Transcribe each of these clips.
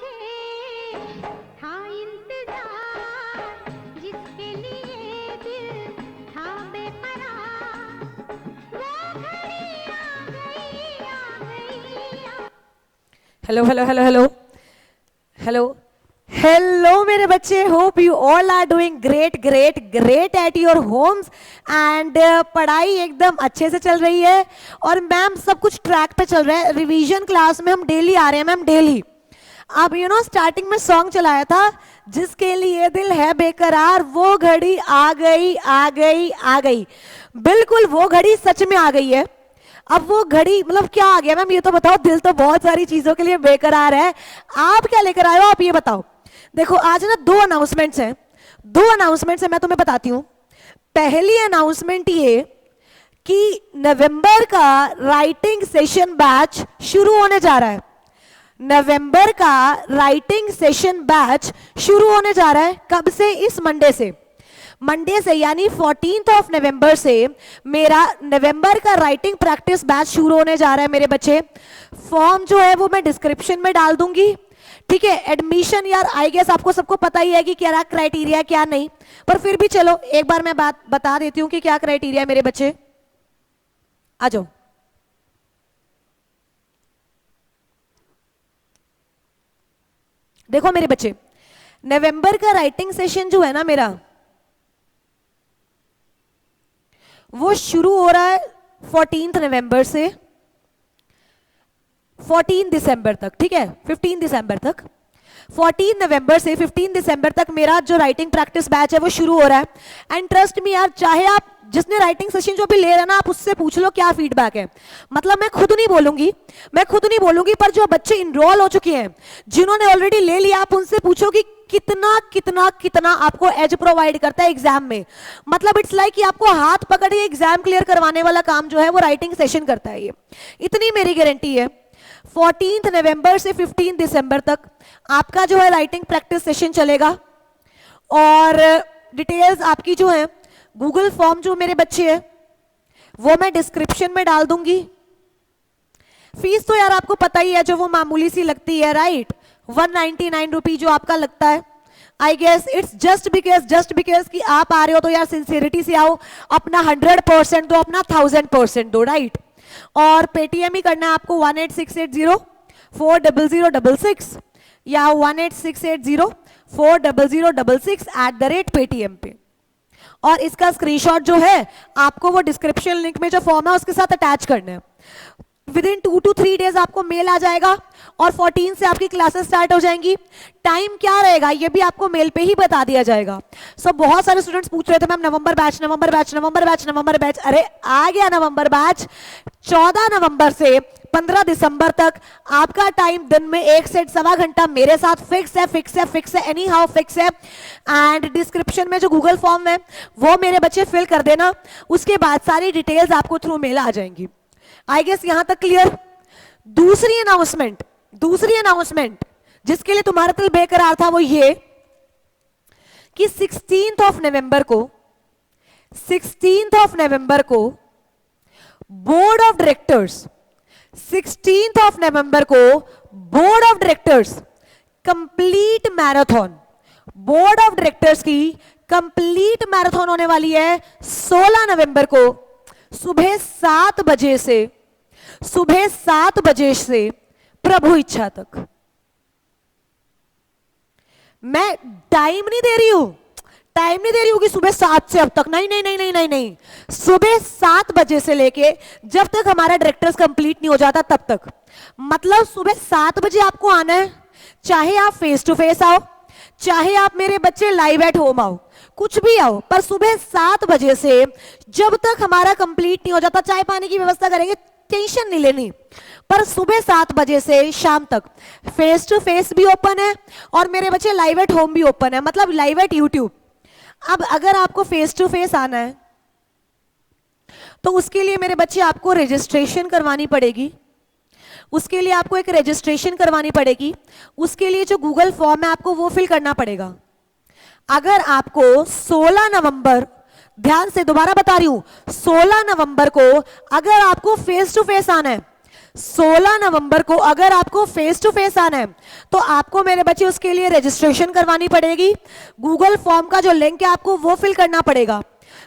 था इंतजार जिसके लिए दिल था बेकरार, वो घड़ी आ गई आ गई। Hello hello hello hello hello hello मेरे बच्चे, hope you all are doing great great great at your homes and पढ़ाई एकदम अच्छे से चल रही है और मैम सब कुछ ट्रैक पे चल रहा है। रिवीजन क्लास में हम डेली आ रहे हैं मैम, डेली। अब यू नो स्टार्टिंग में सॉन्ग चलाया था, जिसके लिए दिल है बेकरार, वो घड़ी आ गई आ गई आ गई। बिल्कुल वो घड़ी सच में आ गई है। अब वो घड़ी मतलब क्या आ गया मैम, ये तो बताओ। दिल तो बहुत सारी चीजों के लिए बेकरार है, आप क्या लेकर आए हो, आप ये बताओ। देखो आज ना दो अनाउंसमेंट्स हैं, मैं तुम्हें बताती हूं। पहली अनाउंसमेंट ये कि नवंबर का राइटिंग सेशन बैच शुरू होने जा रहा है। नवंबर का राइटिंग सेशन बैच शुरू होने जा रहा है। कब से? इस मंडे से। मंडे से यानी 14th ऑफ नवंबर से मेरा नवंबर का राइटिंग प्रैक्टिस बैच शुरू होने जा रहा है मेरे बच्चे। फॉर्म जो है वो मैं डिस्क्रिप्शन में डाल दूंगी, ठीक है। एडमिशन यार आई गेस आपको सबको पता ही है कि क्या क्राइटेरिया क्या नहीं, पर फिर भी चलो एक बार मैं बात बता देती हूं कि क्या क्राइटेरिया है मेरे बच्चे। आ जाओ। देखो मेरे बच्चे, नवंबर का राइटिंग सेशन जो है ना मेरा, वो शुरू हो रहा है 14th नवंबर से 14 दिसंबर तक, ठीक है। 15 दिसंबर तक, 14 नवंबर से 15 दिसंबर तक मेरा जो राइटिंग प्रैक्टिस बैच है वो शुरू हो रहा है। एंड ट्रस्ट मी यार, चाहे आप जिसने राइटिंग सेशन जो भी ले रहा है ना, आप उससे पूछ लो क्या फीडबैक है। मतलब मैं खुद नहीं बोलूंगी, पर जो बच्चे इनरोल हो चुके हैं, जिन्होंने ऑलरेडी ले लिया, आप उनसे पूछो कि कितना कितना कितना आपको एज प्रोवाइड करता है एग्जाम में। मतलब इट्स लाइक कि आपको हाथ पकड़ के एग्जाम क्लियर करवाने वाला काम जो है वो राइटिंग सेशन करता है। ये इतनी मेरी गारंटी है। 14 नवंबर से 15 दिसंबर तक आपका जो है राइटिंग प्रैक्टिस सेशन चलेगा और डिटेल्स आपकी जो है, गूगल फॉर्म जो मेरे बच्चे हैं वो मैं डिस्क्रिप्शन में डाल दूंगी। फीस तो यार आपको पता ही है, जो वो मामूली सी लगती है, राइट। 199 रुपी जो आपका लगता है। I guess it's just because कि आप आ रहे हो तो यार सिंसियरिटी से आओ, अपना 100% दो, अपना 1000% दो, राइट। और पेटीएम ही करना है आपको 18680400066 या 18680400066 @पेटीएम पे। और इसका स्क्रीनशॉट जो है आपको वो डिस्क्रिप्शन लिंक में जो फॉर्म है उसके साथ अटैच करना है। विद इन 2 to 3 डेज आपको मेल आ जाएगा और 14 से आपकी क्लासेस स्टार्ट हो जाएंगी। टाइम क्या रहेगा ये भी आपको मेल पे ही बता दिया जाएगा। सो बहुत सारे स्टूडेंट्स पूछ रहे थे मैम नवंबर बैच। अरे आ गया नवंबर बैच। 14 नवंबर से 15 दिसंबर तक आपका टाइम दिन में 1 से 1.25 घंटा मेरे साथ फिक्स है, एनी हाउ फिक्स है। एंड डिस्क्रिप्शन में जो गूगल फॉर्म है वो मेरे बच्चे फिल कर देना, उसके बाद सारी डिटेल्स आपको थ्रू मेल आ जाएंगी। आई गेस यहां तक क्लियर। दूसरी अनाउंसमेंट जिसके लिए तुम्हारा दिल बेकरार था वो ये कि 16th ऑफ नवंबर को board of directors, 16th of November को board of directors complete marathon, board of directors की कंप्लीट मैराथन होने वाली है 16 नवंबर को सुबह 7 बजे से प्रभु इच्छा तक। मैं टाइम नहीं दे रही हूं कि सुबह 7 से अब तक, नहीं। सुबह 7 बजे से लेके जब तक हमारा डायरेक्टर्स कंप्लीट नहीं हो जाता तब तक। मतलब सुबह 7 बजे आपको आना है, चाहे आप फेस टू फेस आओ, चाहे आप मेरे बच्चे लाइव एट होम आओ, कुछ भी आओ, पर सुबह 7 बजे से जब तक हमारा कंप्लीट नहीं हो जाता, चाय पानी की व्यवस्था करेंगे, टेंशन नहीं लेनी, पर सुबह 7 बजे से शाम तक फेस टू फेस भी ओपन है और मेरे बच्चे लाइव एट होम भी ओपन है, मतलब लाइव एट यूट्यूब। अब अगर आपको फेस टू फेस आना है तो उसके लिए मेरे बच्चे आपको रजिस्ट्रेशन करवानी पड़ेगी। उसके लिए आपको एक रजिस्ट्रेशन करवानी पड़ेगी। उसके लिए जो गूगल फॉर्म है आपको वो फिल करना पड़ेगा। अगर आपको 16 नवंबर, ध्यान से दोबारा बता रही हूं, 16 नवंबर को अगर आपको फेस टू फेस आना है, 16 नवंबर को अगर आपको फेस टू फेस आना है तो आपको मेरे बच्चे उसके लिए रजिस्ट्रेशन करवानी पड़ेगी। गूगल फॉर्म का जो लिंक है आपको वो फिल करना पड़ेगा।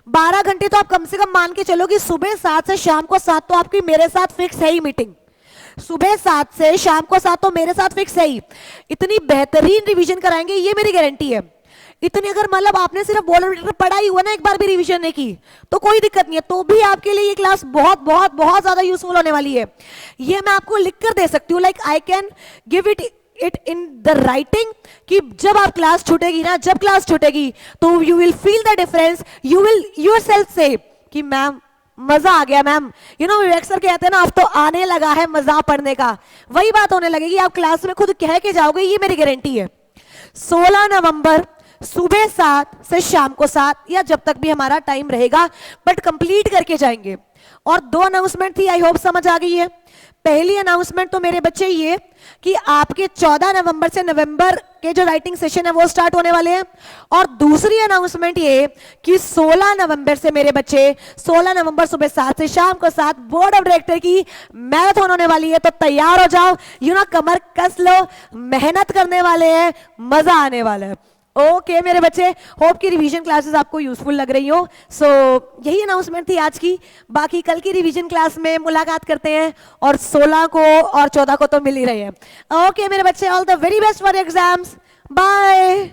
12 घंटे तो आप कम से कम मान के चलो कि सुबह 7 से शाम को 7 तो आपकी मेरे साथ फिक्स है ही मीटिंग। सुबह 7 से शाम को 7 तो मेरे साथ फिक्स है ही। इतनी बेहतरीन रिवीजन कराएंगे, ये मेरी गारंटी है। इतनी अगर मतलब आपने सिर्फ बॉल पढ़ा ही हुआ ना, एक बार भी रिवीजन नहीं की तो कोई दिक्कत नहीं है, तो भी आपके लिए ये क्लास बहुत बहुत बहुत ज्यादा यूजफुल होने वाली है। ये मैं आपको लिख कर दे सकती हूँ, like I can give it in the writing, कि जब आप क्लास छूटेगी ना, जब क्लास छूटेगी तो you will feel the difference, you will yourself से कि मैम मजा आ गया ma'am. You know Vivek sir कहते हैं ना, अब तो आने लगा है मजा पढ़ने का, वही बात होने लगेगी। आप क्लास में खुद कह के जाओगे, ये मेरी गारंटी है। 16 नवंबर सुबह 7 से शाम को 7 या जब तक भी हमारा टाइम रहेगा, बट कंप्लीट करके जाएंगे। और 2 अनाउंसमेंट थी, आई होप समझ आ गई है। पहली अनाउंसमेंट तो मेरे बच्चे ये कि आपके 14 नवंबर से नवंबर के जो राइटिंग सेशन है वो स्टार्ट होने वाले हैं। और दूसरी अनाउंसमेंट ये कि 16 नवंबर से मेरे बच्चे 16 नवंबर सुबह 7 से शाम को 7 बोर्ड ऑफ डायरेक्टर की मैराथन होने वाली है। तो तैयार हो जाओ, यू नो कमर कस लो, मेहनत करने वाले हैं, मजा आने वाला है। ओके मेरे बच्चे, होप की रिवीजन क्लासेस आपको यूजफुल लग रही हो। सो यही अनाउंसमेंट थी आज की। बाकी कल की रिवीजन क्लास में मुलाकात करते हैं, और 16 को और 14 को तो मिल ही रहे हैं। ओके मेरे बच्चे, all the very best for exams, bye.